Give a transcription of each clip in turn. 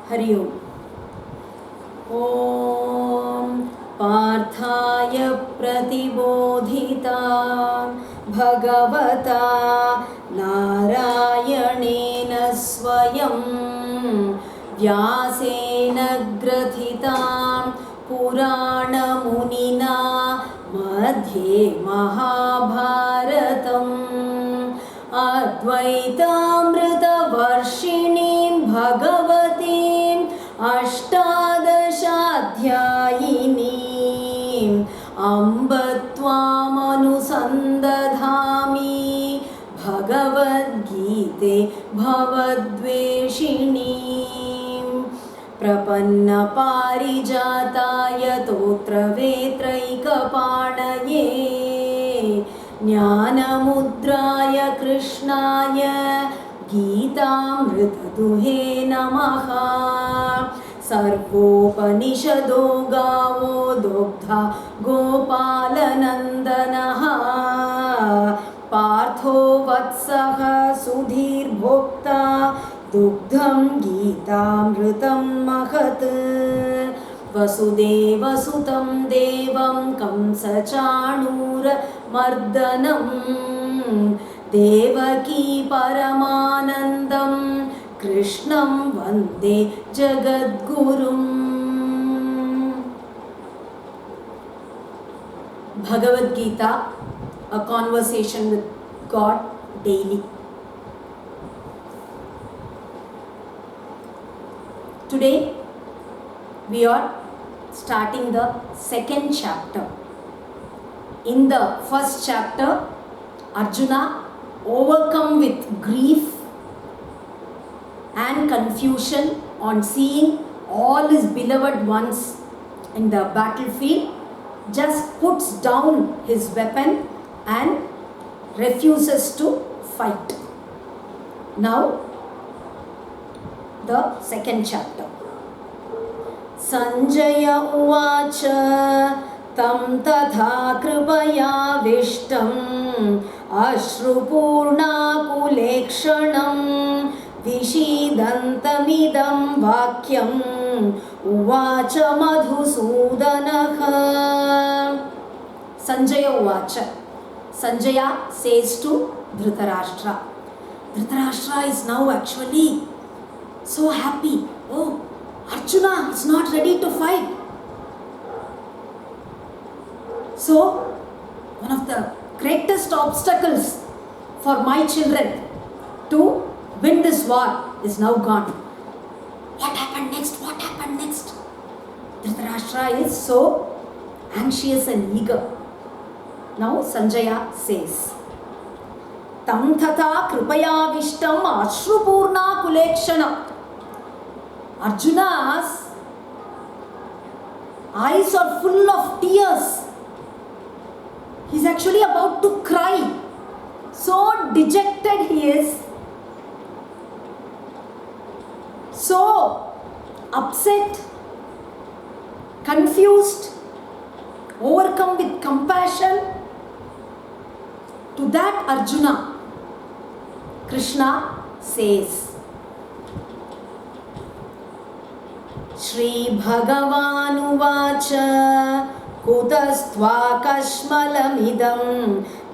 हरि ओम। ॐ पार्थाय प्रतिबोधिता भगवता नारायणेन स्वयं व्यासेन ग्रथितां पुराणमुनिना मध्ये महाभारतम् अद्वैतामृतवर्षिणीं भगवतीम् अष्टादशाध्यायिनीम् अम्ब त्वामनुसन्दधामि भगवद्गीते भवद्वेषिणीम् प्रपन्नपारिजाताय तोत्रवेत्रैकपाणये ज्ञानमुद्राय कृष्णाय गीतामृतदुहे नमः। सर्वोपनिषदो गावो दोग्धा गोपालनन्दनः पार्थो वत्सः सुधीर्भोक्ता दुग्धं गीतामृतं महत्। वसुदेवसुतं देवं कंसचाणूरमर्दनं देवकी परमानन्दं कृष्णं वन्दे जगद्गुरुम्। Bhagavad Gita, a conversation with God daily. Today we are starting the second chapter. In the first chapter, Arjuna, overcome with grief and confusion on seeing all his beloved ones in the battlefield, just puts down his weapon and refuses to fight. Now, the second chapter. Sanjaya uvacha tam tatha कृपयाविष्टम् अश्रुपूर्णाकुलेक्षणं विषीदन्तमिदं वाक्यम् उवाच मधुसूदनः. Sanjaya uvacha. Sanjaya says to Dhritarashtra. Dhritarashtra is now actually so happy. Oh, Arjuna is not ready to fight. So, one of the greatest obstacles for my children to win this war is now gone. What happened next? What happened next? Dhritarashtra is so anxious and eager. Now Sanjaya says, Tam tata kripayavishtam ashrupurna kulekshana. Arjuna's eyes are full of tears. He's actually about to cry. So dejected he is. So upset, confused, overcome with compassion. To that Arjuna, Krishna says, Shri Bhagavan uvacha kutasthva kashmalamidam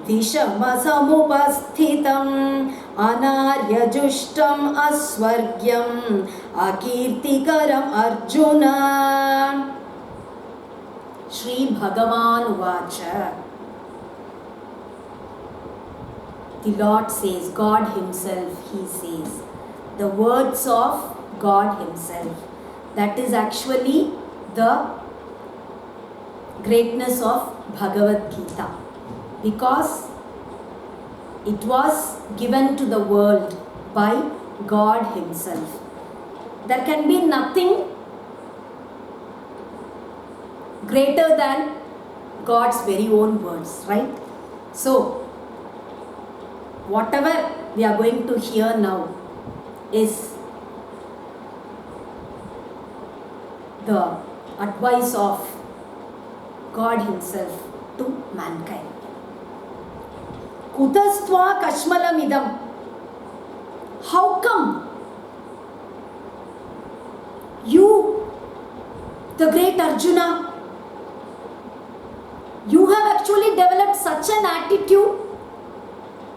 vishamasamupasthitam anaryajustam asvargyam akirtikaram Arjuna. Shri Bhagavan uvacha. The Lord says, God Himself, He says. The words of God Himself. That is actually the greatness of Bhagavad Gita. Because it was given to the world by God Himself. There can be nothing greater than God's very own words, right? So, whatever we are going to hear now is the advice of God Himself to mankind. Kutastva kashmalamidam. How come You, the great Arjuna, you have actually developed such an attitude,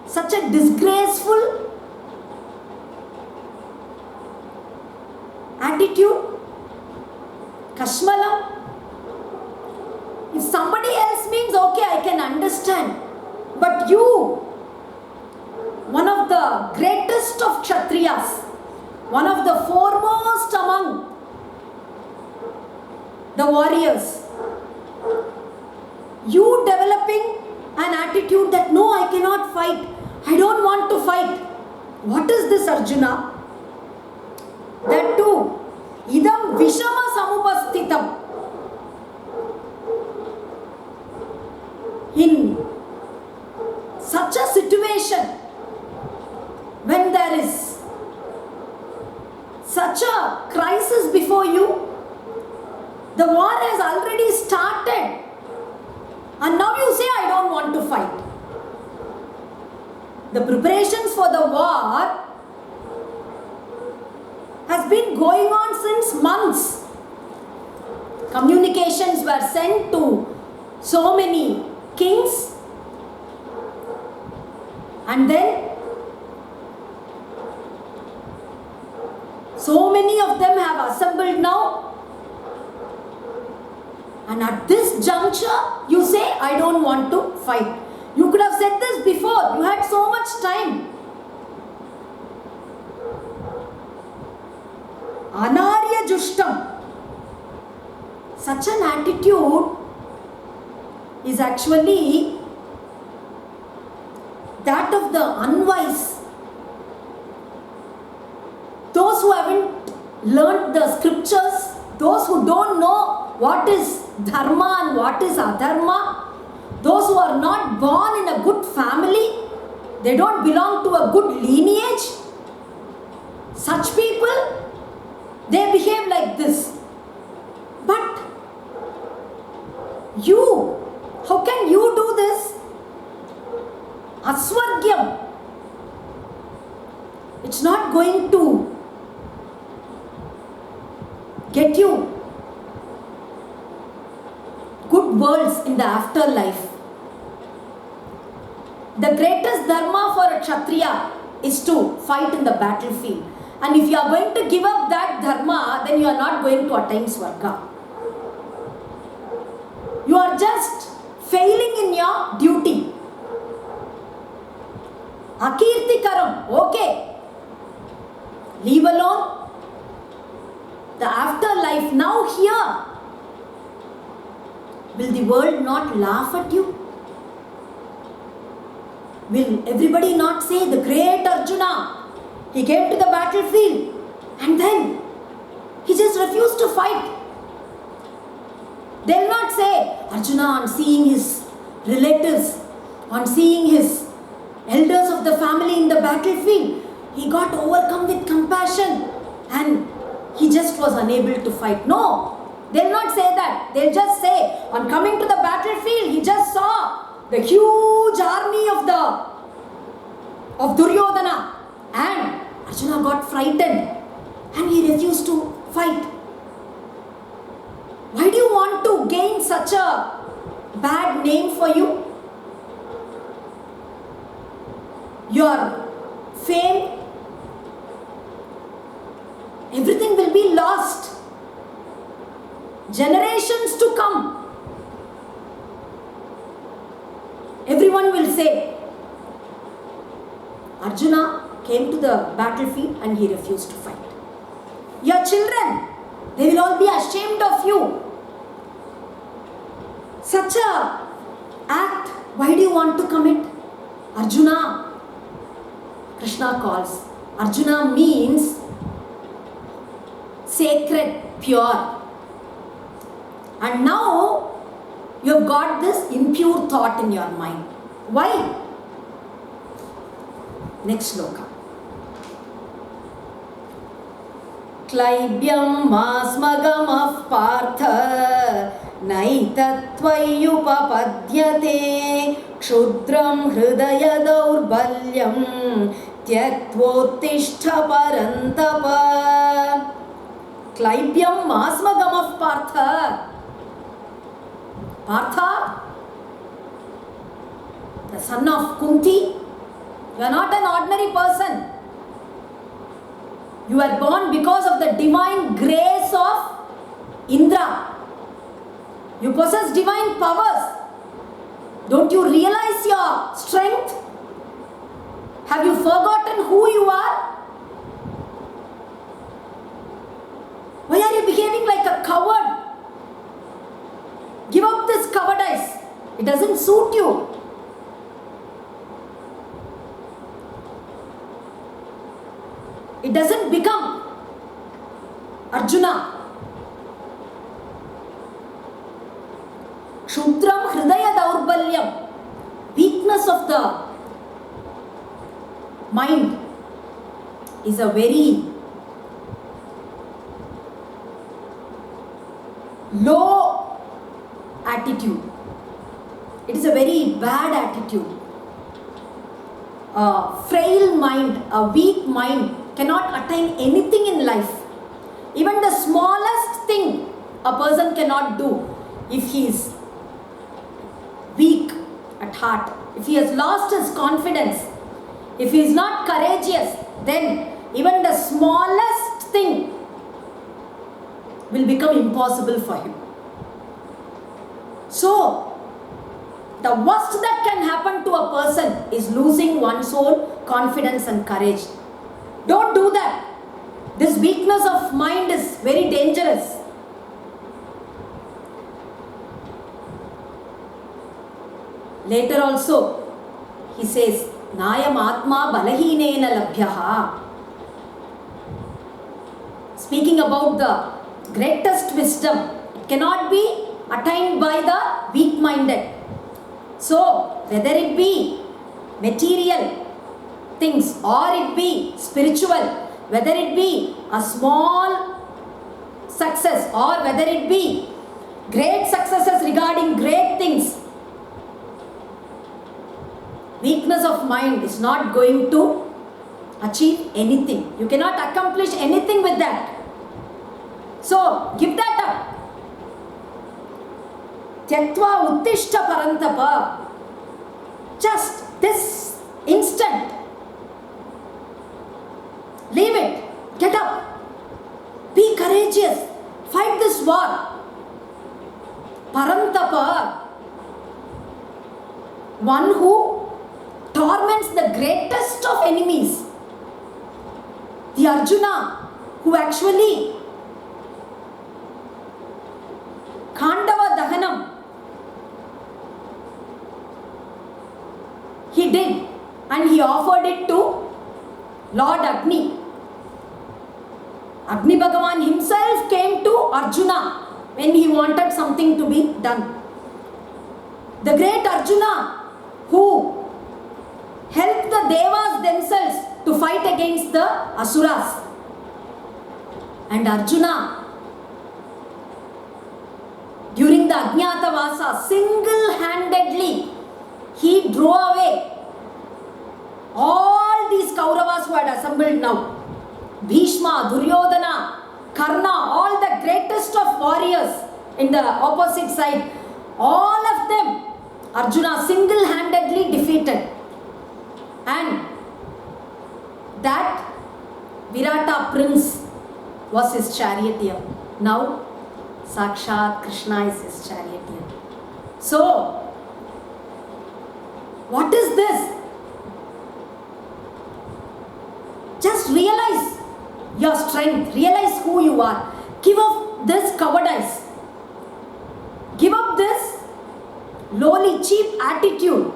such a disgraceful attitude, Kashmalam. If somebody else means okay, I can understand. But you, one of the greatest of Kshatriyas, one of the foremost among the warriors, you developing an attitude that no, I cannot fight, I don't want to fight. What is this, Arjuna? That too, idam vishama samupastitam. In such a situation, when there is such a crisis before you, the war has already started, and now you say, I don't want to fight. The preparations for the war has been going on since months. Communications were sent to so many kings, and then so many of them have assembled now, and at this juncture you say, I don't want to fight. You could have said this before, you had so much time. Anarya Jushtam. Such an attitude is actually that of the unwise. Those who haven't learnt the scriptures, those who don't know what is dharma and what is adharma, those who are not born in a good family, they don't belong to a good lineage, such people, they behave like this. But you, how can you do this? Aswargyam. It's not going to get you good worlds in the afterlife. The greatest dharma for a Kshatriya is to fight in the battlefield. And if you are going to give up that dharma, then you are not going to attain Swarga. You are just failing in your duty. Akirtikaram, okay. Leave alone the afterlife. Now here, will the world not laugh at you? Will everybody not say, the great Arjuna, he came to the battlefield and then he just refused to fight? They'll not say, Arjuna, on seeing his relatives, on seeing his elders of the family in the battlefield, he got overcome with compassion and he just was unable to fight. No, they'll not say that. They'll just say, on coming to the battlefield, he just saw the huge army of Duryodhana, and Arjuna got frightened and he refused to fight. Why do you want to gain such a bad name for you? Your fame, everything will be lost. Generations to come, everyone will say, Arjuna came to the battlefield and he refused to fight. Your children, they will all be ashamed of you. Such a act, why do you want to commit? Arjuna, Krishna calls. Arjuna means sacred, pure. And now you have got this impure thought in your mind. Why? Next sloka. Klaibyam masmagamah partha naitatvayupapadyate kshudram hridaya daurbalyam tyaktvottishta parantapa. Klaipyam Masmagamaf Partha. Partha, the son of Kunti, you are not an ordinary person. You are born because of the divine grace of Indra. You possess divine powers. Don't you realize your strength? Have you forgotten who you are? Why are you behaving like a coward? Give up this cowardice. It doesn't suit you. It doesn't become Arjuna. Shudram Hridaya Daurbalyam, weakness of the mind, is a very low attitude. It is a very bad attitude. A frail mind, a weak mind cannot attain anything in life. Even the smallest thing a person cannot do if he is weak at heart. If he has lost his confidence, if he is not courageous, then even the smallest thing will become impossible for him. So, the worst that can happen to a person is losing one's own confidence and courage. Don't do that. This weakness of mind is very dangerous. Later also, he says, Nayam Atma Balahinena Labhyaha. Speaking about the greatest wisdom, it cannot be attained by the weak-minded. So, whether it be material things or it be spiritual, whether it be a small success or whether it be great successes regarding great things, weakness of mind is not going to achieve anything. You cannot accomplish anything with that. So, give that up. Tyaktva uttishta parantapa. Just this instant. Leave it. Get up. Be courageous. Fight this war. Parantapa. One who torments the greatest of enemies. The Arjuna who actually Khandava Dahanam he did and he offered it to Lord Agni. Agni Bhagavan himself came to Arjuna when he wanted something to be done. The great Arjuna who helped the Devas themselves to fight against the Asuras. And Arjuna, during the Ajnatavasa, single-handedly, he drove away all these Kauravas who had assembled now. Bhishma, Duryodhana, Karna, all the greatest of warriors in the opposite side, all of them, Arjuna single-handedly defeated. And that Virata prince was his charioteer. Now, Sakshat Krishna is his charioteer. So, what is this? Just realize your strength. Realize who you are. Give up this cowardice. Give up this lowly, cheap attitude.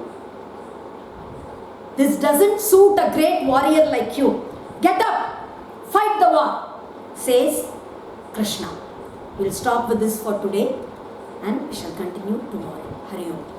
This doesn't suit a great warrior like you. Get up. Fight the war, says Krishna. We'll stop with this for today and we shall continue tomorrow. Hari Om.